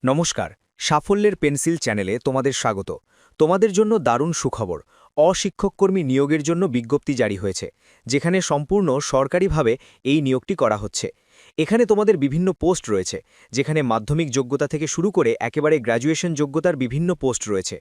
নমস্কার, সাফল্যের পেন্সিল চ্যানেলে তোমাদের স্বাগত। তোমাদের জন্য দারুণ সুখবর। অশিক্ষককর্মী নিয়োগের জন্য বিজ্ঞপ্তি জারি হয়েছে, যেখানে সম্পূর্ণ সরকারিভাবে এই নিয়োগটি করা হচ্ছে। এখানে তোমাদের বিভিন্ন পোস্ট রয়েছে, যেখানে মাধ্যমিক যোগ্যতা থেকে শুরু করে একেবারে গ্র্যাজুয়েশন যোগ্যতার বিভিন্ন পোস্ট রয়েছে।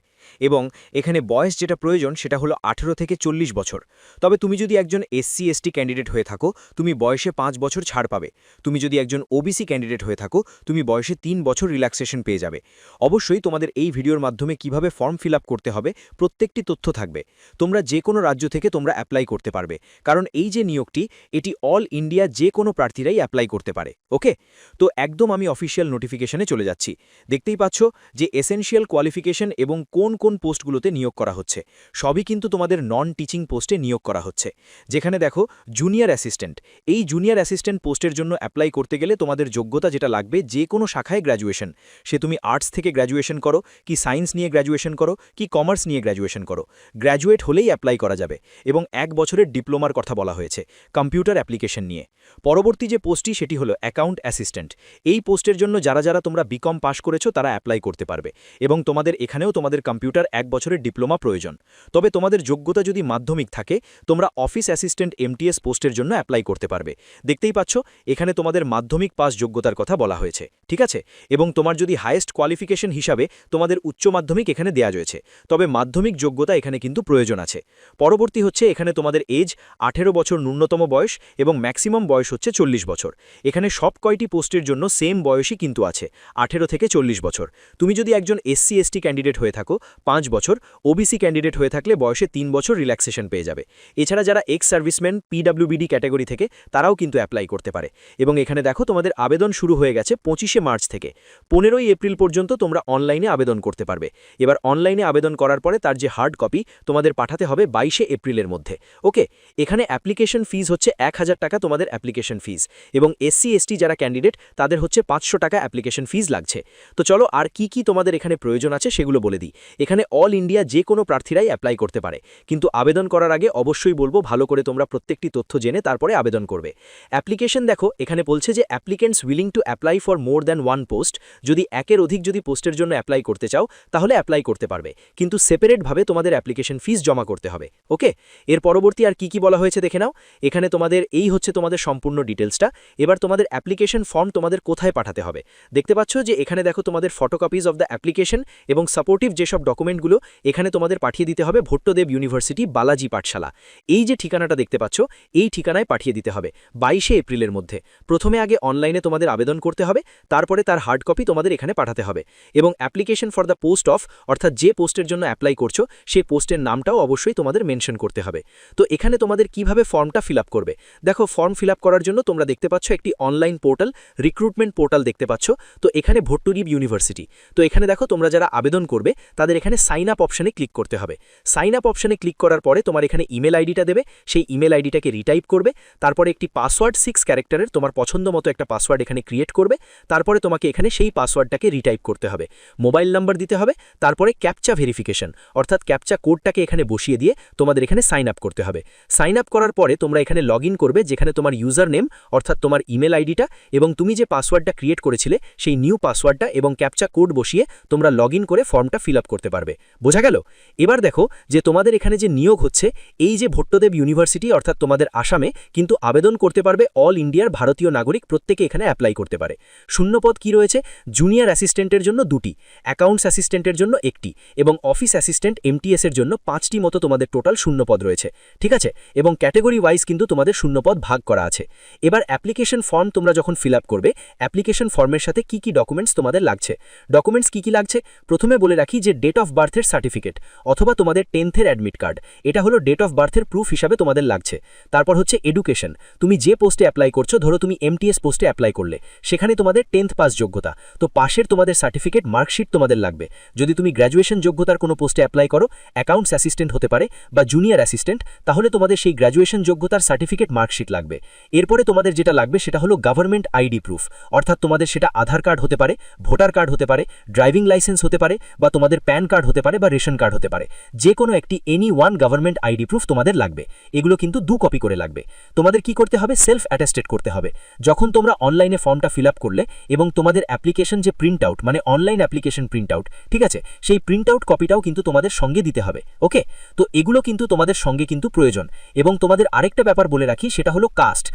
এবং এখানে বয়স যেটা প্রয়োজন সেটা হলো 18 থেকে 40 বছর। তবে তুমি যদি একজন SC/ST ক্যান্ডিডেট হয়ে থাকো, তুমি বয়সে 5 বছর ছাড় পাবে। তুমি যদি একজন OBC ক্যান্ডিডেট হয়ে থাকো, তুমি বয়সে 3 বছর রিল্যাক্সেশন পেয়ে যাবে। অবশ্যই তোমাদের এই ভিডিওর মাধ্যমে কিভাবে ফর্ম ফিল আপ করতে হবে প্রত্যেকটি তথ্য থাকবে। তোমরা যে কোনো রাজ্য থেকে তোমরা অ্যাপ্লাই করতে পারবে, কারণ এই যে নিয়োগটি এটি অল ইন্ডিয়া যে কোনো প্রার্থীরাই অ্যাপ্লাই করতে পারে। ওকে, তো একদম আমি অফিসিয়াল নোটিফিকেশনে চলে যাচ্ছি। দেখতেই পাচ্ছ যে এসেনশিয়াল কোয়ালিফিকেশন এবং কোন কোন পোস্টগুলোতে নিয়োগ করা হচ্ছে। সবই কিন্তু তোমাদের নন টিচিং পোস্টে নিয়োগ করা হচ্ছে। যেখানে দেখো জুনিয়র অ্যাসিস্ট্যান্ট, এই জুনিয়র অ্যাসিস্ট্যান্ট পোস্টের জন্য অ্যাপ্লাই করতে গেলে তোমাদের যোগ্যতা যেটা লাগবে যে কোনো শাখায় গ্র্যাজুয়েশন, সে তুমি আর্টস থেকে গ্র্যাজুয়েশন করো কি সায়েন্স নিয়ে গ্র্যাজুয়েশন করো কি কমার্স নিয়ে গ্র্যাজুয়েশন করো, গ্র্যাজুয়েট হলেই অ্যাপ্লাই করা যাবে। এবং 1 বছরের ডিপ্লোমার কথা বলা হয়েছে কম্পিউটার অ্যাপ্লিকেশন নিয়ে। পরবর্তী যে পোস্টটি সেটি হলো অ্যাকাউন্ট অ্যাসিস্ট্যান্ট। এই পোস্টের জন্য যারা যারা তোমরা বিকম পাস করেছো তারা অ্যাপ্লাই করতে পারবে, এবং তোমাদের এখানেও তোমাদের কম্পিউটার 1 বছরের ডিপ্লোমা প্রয়োজন। তবে তোমাদের যোগ্যতা যদি মাধ্যমিক থাকে, তোমরা অফিস অ্যাসিস্ট্যান্ট MTS পোস্টের জন্য অ্যাপ্লাই করতে পারবে। দেখতেই পাচ্ছ এখানে তোমাদের মাধ্যমিক পাস যোগ্যতার কথা বলা হয়েছে, ঠিক আছে। এবং তোমার যদি হাইয়েস্ট কোয়ালিফিকেশন হিসাবে তোমাদের উচ্চ মাধ্যমিক এখানে দেয়া রয়েছে, তবে মাধ্যমিক যোগ্যতা এখানে কিন্তু প্রয়োজন আছে। পরবর্তী হচ্ছে এখানে তোমাদের এজ 18 বছর ন্যূনতম বয়স এবং ম্যাক্সিমাম বয়স হচ্ছে 40 বছর। এখানে সব কয়টি পোস্টের জন্য সেম বয়সই কিন্তু আছে, 18 থেকে 40 বছর। তুমি যদি একজন SC/ST ক্যান্ডিডেট হয়ে থাকো 5 বছর, OBC ক্যান্ডিডেট হয়ে থাকলে বয়সে 3 বছর রিল্যাক্সেশন পেয়ে যাবে। এছাড়া যারা এক্স সার্ভিসম্যান PWBD ক্যাটাগরি থেকে তারাও কিন্তু অ্যাপ্লাই করতে পারে। এবং এখানে দেখো তোমাদের আবেদন শুরু হয়ে গেছে 25শে মার্চ থেকে 15ই এপ্রিল পর্যন্ত তোমরা অনলাইনে আবেদন করতে পারবে। এবার অনলাইনে আবেদন করার পরে তার যে হার্ড কপি তোমাদের পাঠাতে হবে 22শে এপ্রিলের মধ্যে। ওকে, এখানে অ্যাপ্লিকেশন ফিজ হচ্ছে 1000 টাকা তোমাদের অ্যাপ্লিকেশন ফিজ, এবং SC/ST যারা ক্যান্ডিডেট তাদের হচ্ছে 500 টাকা অ্যাপ্লিকেশন ফিজ লাগছে। তো চলো আর কি তোমাদের এখানে প্রয়োজন আছে সেগুলো বলে দিই। এখানে অল ইন্ডিয়া যে কোনো প্রার্থীরাই অ্যাপ্লাই করতে পারে, কিন্তু আবেদন করার আগে অবশ্যই বলবো ভালো করে তোমরা প্রত্যেকটি তথ্য জেনে তারপরে আবেদন করবে। অ্যাপ্লিকেশন দেখো এখানে বলছে যে applicants willing to apply for more than 1 post. যদি একের অধিক যদি পোস্টের জন্য অ্যাপ্লাই করতে চাও তাহলে অ্যাপ্লাই করতে পারবে, কিন্তু সেপারেটভাবে তোমাদের অ্যাপ্লিকেশন ফিজ জমা করতে হবে। ওকে, এর পরবর্তী আর কি বলা হয়েছে দেখে নাও। এখানে তোমাদের এই হচ্ছে তোমাদের সম্পূর্ণ ডিটেলসটা। এবার তোমাদের অ্যাপ্লিকেশন ফর্ম তোমাদের কোথায় পাঠাতে হবে দেখতে পাচ্ছ যে এখানে দেখো তোমাদের ফটোকপিজ অফ দ্য অ্যাপ্লিকেশন এবং সাপোর্টিভ যেসব ডকুমেন্টগুলো এখানে তোমাদের পাঠিয়ে দিতে হবে ভট্টদেব ইউনিভার্সিটি বালাজি পাঠশালা। এই যে ঠিকানাটা দেখতে পাচ্ছ এই ঠিকানায় পাঠিয়ে দিতে হবে 22শে এপ্রিলের মধ্যে। প্রথমে আগে অনলাইনে তোমাদের আবেদন করতে হবে, তারপরে তার হার্ড কপি তোমাদের এখানে পাঠাতে হবে। এবং application for the post of, অর্থাৎ যে পোস্টের জন্য অ্যাপ্লাই করছো সেই পোস্টের নামটাও অবশ্যই তোমাদের মেনশন করতে হবে। তো এখানে তোমাদের কিভাবে ফর্মটা ফিল আপ করবে দেখো। ফর্ম ফিল আপ করার জন্য তোমরা দেখতে পাচ্ছ একটি অনলাইন পোর্টাল, রিক্রুটমেন্ট পোর্টাল দেখতে পাচ্ছ। তো এখানে ভট্টদেব ইউনিভার্সিটি, তো এখানে দেখো তোমরা যারা আবেদন করবে তাদের এখানে সাইন আপ অপশানে ক্লিক করতে হবে। সাইন আপ অপশানে ক্লিক করার পরে তোমার এখানে ইমেল আইডিটা দেবে, সেই ইমেল আইডিটাকে রিটাইপ করবে। তারপরে একটি পাসওয়ার্ড 6 ক্যারেক্টারের তোমার পছন্দ মতো একটা পাসওয়ার্ড এখানে ক্রিয়েট করবে। তারপরে তোমাকে এখানে সেই পাসওয়ার্ডটাকে রিটাইপ করতে হবে, মোবাইল নাম্বার দিতে হবে, তারপরে ক্যাপচা ভেরিফিকেশন অর্থাৎ ক্যাপচা কোডটাকে এখানে বসিয়ে দিয়ে তোমাদের এখানে সাইন আপ করতে হবে। সাইন আপ করার পরে তোমরা এখানে লগ ইন করবে, যেখানে তোমার ইউজার নেম অর্থাৎ তোমার ইমেল আইডিটা এবং তুমি যে পাসওয়ার্ডটা ক্রিয়েট করেছিলে সেই নিউ পাসওয়ার্ডটা এবং ক্যাপচা কোড বসিয়ে তোমরা লগ ইন করে ফর্মটা ফিল আপ করতে পারবে। বোঝা গেল? এবার দেখো যে তোমাদের এখানে যে নিয়োগ হচ্ছে এই যে ভট্টদেব ইউনিভার্সিটি অর্থাৎ তোমাদের আসামে কিন্তু আবেদন করতে পারবে অল ইন্ডিয়ার ভারতীয় নাগরিক, প্রত্যেকে এখানে অ্যাপ্লাই করতে পারে। শূন্যপদ কি রয়েছে? জুনিয়র অ্যাসিস্ট্যান্টের জন্য 2টি, অ্যাকাউন্টস অ্যাসিস্ট্যান্টের জন্য 1টি এবং অফিস অ্যাসিস্ট্যান্ট MTS এর জন্য 5টি মতো তোমাদের টোটাল শূন্যপদ রয়েছে, ঠিক আছে। এবং ক্যাটাগরি ওয়াইজ কিন্তু তোমাদের শূন্যপদ ভাগ করা আছে। এবার অ্যাপ্লিকেশন ফর্ম তোমরা যখন ফিল আপ করবে, অ্যাপ্লিকেশন ফর্মের সাথে কি ডকুমেন্টস তোমাদের লাগছে। ডকুমেন্টস কি লাগছে প্রথমে বলে রাখি যে ডেট অফ বার্থের সার্টিফিকেট অথবা তোমাদের 10th-এর অ্যাডমিট কার্ড, এটা হলো ডেট অফ বার্থের প্রুফ হিসাবে তোমাদের লাগছে। তারপর হচ্ছে এডুকেশন, তুমি যে পোস্টে অ্যাপ্লাই করছো, ধরো তুমি MTS পোস্টে অ্যাপ্লাই করলে, সেখানে তোমাদের 10th পাস যোগ্যতা, তো পাশের তোমাদের সার্টিফিকেট মার্কশিট তোমাদের লাগবে। যদি তুমি গ্র্যাজুয়েশন যোগ্যতার কোনো পোস্টে অ্যাপ্লাই করো, অ্যাকাউন্টস অ্যাসিস্ট্যান্ট হতে পারে বা জুনিয়র অ্যাসিস্ট্যান্ট, তাহলে তোমাদের সেই গ্র্যাজুয়েশন যোগ্যতার সার্টিফিকেট মার্কশিট লাগবে। এরপরে তোমাদের যেটা লাগবে সেটা সেটা হলো গভর্নমেন্ট আইডি প্রুফ, অর্থাৎ তোমাদের সেটা আধার কার্ড হতে পারে, ভোটার কার্ড হতে পারে, ড্রাইভিং লাইসেন্স হতে পারে, বা তোমাদের প্যান কার্ড হতে পারে, বা রেশন কার্ড হতে পারে। যে কোনো একটি any one government ID proof তোমাদের লাগবে। এগুলো কিন্তু 2 কপি করে লাগবে। তোমাদের কি করতে হবে? সেলফ অ্যাটেস্টেড করতে হবে। যখন তোমরা অনলাইনে ফর্মটা ফিল আপ করলে এবং তোমাদের অ্যাপ্লিকেশন যে প্রিন্ট আউট, মানে অনলাইন অ্যাপ্লিকেশন প্রিন্ট আউট, ঠিক আছে, সেই প্রিন্ট আউট কপিটাও কিন্তু তোমাদের সঙ্গে দিতে হবে। ওকে, তো এগুলো কিন্তু তোমাদের সঙ্গে কিন্তু প্রয়োজন। এবং তোমাদের আরেকটা ব্যাপার বলে রাখি, সেটা হলো কাস্ট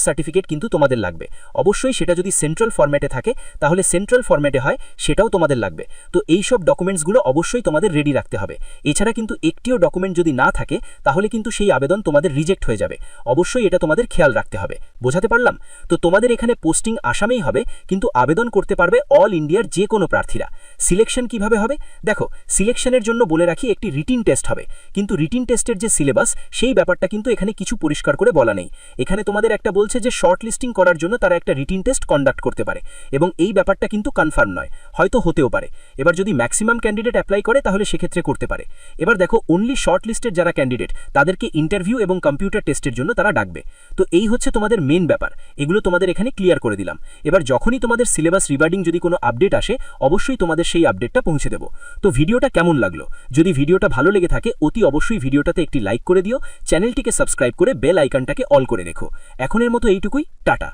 সার্টিফিকেট কিন্তু তোমাদের লাগবে। অবশ্যই সেটা যদি সেন্ট্রাল ফরম্যাটে থাকে তাহলে সেন্ট্রাল ফরম্যাটে হয়, সেটাও তোমাদের লাগবে। তো এই সব ডকুমেন্টসগুলো অবশ্যই তোমাদের রেডি রাখতে হবে। এছাড়া কিন্তু একটিও ডকুমেন্ট যদি না থাকে তাহলে কিন্তু সেই আবেদন তোমাদের রিজেক্ট হয়ে যাবে। অবশ্যই এটা তোমাদের খেয়াল রাখতে হবে। বোঝাতে পারলাম? তো তোমাদের এখানে পোস্টিং আসামেই হবে, কিন্তু আবেদন করতে পারবে অল ইন্ডিয়ার যে কোনো প্রার্থীরা। সিলেকশন কিভাবে হবে? দেখো, সিলেকশনের জন্য বলে রাখি একটি রিটিন টেস্ট হবে, কিন্তু রিটিন টেস্টের যে সিলেবাস সেই ব্যাপারটা কিন্তু এখানে কিছু পরিষ্কার করে বলা নেই। এখানে তোমাদের একটা বলছে যে শর্ট লিস্টিং করার জন্য তারা একটা রিটিন টেস্ট কন্ডাক্ট করতে পারে, এবং এই ব্যাপারটা কিন্তু কনফার্ম নয়, হয়তো হতেও পারে। এবার যদি ম্যাক্সিমাম ক্যান্ডিডেট অ্যাপ্লাই করে তাহলে সেক্ষেত্রে করতে পারে। এবার দেখো, অনলি শর্ট লিস্টের যারা ক্যান্ডিডেট তাদেরকে ইন্টারভিউ এবং কম্পিউটার টেস্টের জন্য তারা ডাকবে। তো এই হচ্ছে তোমাদের মেন ব্যাপার। এগুলো তোমাদের এখানে ক্লিয়ার করে দিলাম। এবার যখনই তোমাদের সিলেবাস রিগার্ডিং যদি কোনো আপডেট আসে অবশ্যই তোমাদের সেই আপডেটটা পৌঁছে দেবো। তো ভিডিওটা কেমন লাগলো? যদি ভিডিওটা ভালো লেগে থাকে অতি অবশ্যই ভিডিওটাতে একটি লাইক করে দিও, চ্যানেলটিকে সাবস্ক্রাইব করে বেল আইকনটাকে অল করে রেখো। এখনের মতো এইটুকুই, টাটা।